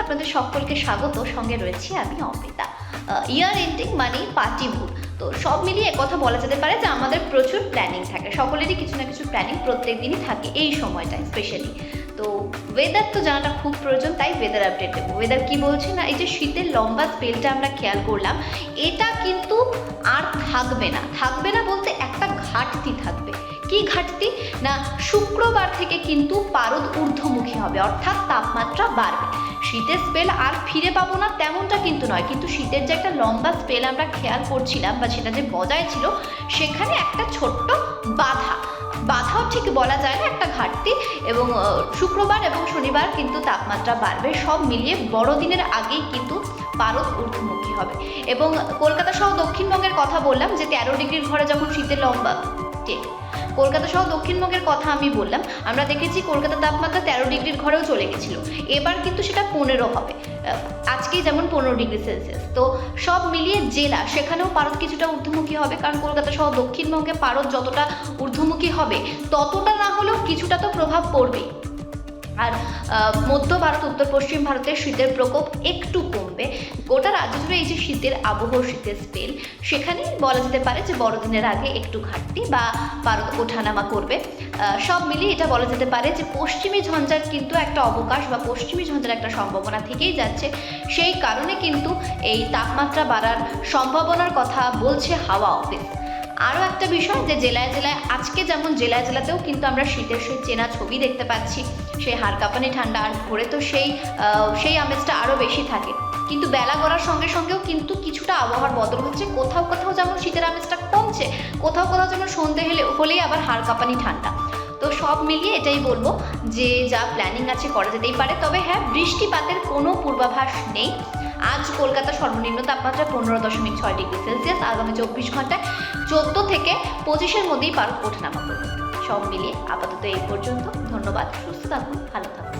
আপনাদের সকলকে স্বাগত। সঙ্গে রয়েছি আমি অমৃতা। ইয়ার এন্ডিং মানে পার্টি মুড। তো সব মিলিয়ে কথা বলা যেতে পারে যে আমাদের প্রচুর প্ল্যানিং থাকে, সকলেরই কিছু না কিছু প্ল্যানিং প্রত্যেক দিনই থাকে এই সময়টায় স্পেশালি। তো ওয়েদার তো জানাটা খুব প্রয়োজন, তাই ওয়েদার আপডেট দেবো। ওয়েদার কী বলছে না, এই যে শীতের লম্বা স্পেলটা আমরা খেয়াল করলাম, এটা কিন্তু আর থাকবে না বলতে একটা ঘাটতি থাকবে। কি ঘাটতি না, শুক্রবার থেকে কিন্তু পারদ ঊর্ধ্বমুখী হবে, অর্থাৎ তাপমাত্রা বাড়বে। শীতের স্পেল আর ফিরে পাবো না তেমনটা কিন্তু নয়, কিন্তু শীতের যে একটা লম্বা স্পেল আমরা খেয়াল করছিলাম বা সেটা যে বজায় ছিল, সেখানে একটা ছোট্ট বাধাও ঠিক বলা যায় না, একটা ঘাটতি। এবং শুক্রবার এবং শনিবার কিন্তু তাপমাত্রা বাড়বে। সব মিলিয়ে বড়দিনের আগেই কিন্তু পারদ ঊর্ধ্বমুখী হবে। এবং কলকাতা সহ দক্ষিণবঙ্গের কথা বললাম যে 13 ডিগ্রির ঘরে যখন শীতের লম্বা কলকাতা সহ দক্ষিণবঙ্গের কথা আমি বললাম, আমরা দেখেছি কলকাতার তাপমাত্রা 13 ডিগ্রির ঘরেও চলে গেছিল। এবার কিন্তু সেটা 15 হবে, আজকেই যেমন 15 ডিগ্রি সেলসিয়াস। তো সব মিলিয়ে জেলা সেখানেও পারদ কিছুটা ঊর্ধ্বমুখী হবে, কারণ কলকাতা সহ দক্ষিণবঙ্গে পারদ যতটা ঊর্ধ্বমুখী হবে ততটা না হলেও কিছুটা তো প্রভাব পড়বেই। আর মধ্য ভারত, উত্তর পশ্চিম ভারতের শীতের প্রকোপ একটু কমবে। গোটা রাজ্য জুড়ে এই যে শীতের আবহ, শীতের স্পেল, সেখানেই বলা যেতে পারে যে বড়দিনের আগে একটু ঘাটতি বা পারদ ওঠানামা করবে। সব মিলিয়ে এটা বলা যেতে পারে যে পশ্চিমী ঝঞ্ঝার কিন্তু একটা অবকাশ বা পশ্চিমী ঝঞ্ঝার একটা সম্ভাবনা থেকেই যাচ্ছে। সেই কারণে কিন্তু এই তাপমাত্রা বাড়ার সম্ভাবনার কথা বলছে হাওয়া অফিস। আরও একটা বিষয় যে জেলায় আজকে যেমন জেলাতেও কিন্তু আমরা শীতের সেই চেনা ছবি দেখতে পাচ্ছি, সেই হাড় কাঁপানি ঠান্ডা। আর ভোরে তো সেই আমেজটা আরও বেশি থাকে, কিন্তু বেলা গড়ার সঙ্গেও কিন্তু কিছুটা আবহাওয়ার বদল হচ্ছে। কোথাও যেমন শীতের আমেজটা কমছে, কোথাও যেমন সন্ধে হলেই আবার হাড় কাঁপানি ঠান্ডা। তো সব মিলিয়ে এটাই বলবো যে যা প্ল্যানিং আছে করা যেতেই পারে। তবে হ্যাঁ, বৃষ্টিপাতের কোনো পূর্বাভাস নেই। আজ কলকাতা সর্বনিম্ন তাপমাত্রা 15.6 ডিগ্রি সেলসিয়াস। আগামী 24 ঘন্টায় 14 থেকে 25-এর মধ্যেই পারদ ওঠানামা করবে। সব মিলিয়ে আপাতত এই পর্যন্ত। ধন্যবাদ, সুস্থ থাকুন, ভালো থাকুন।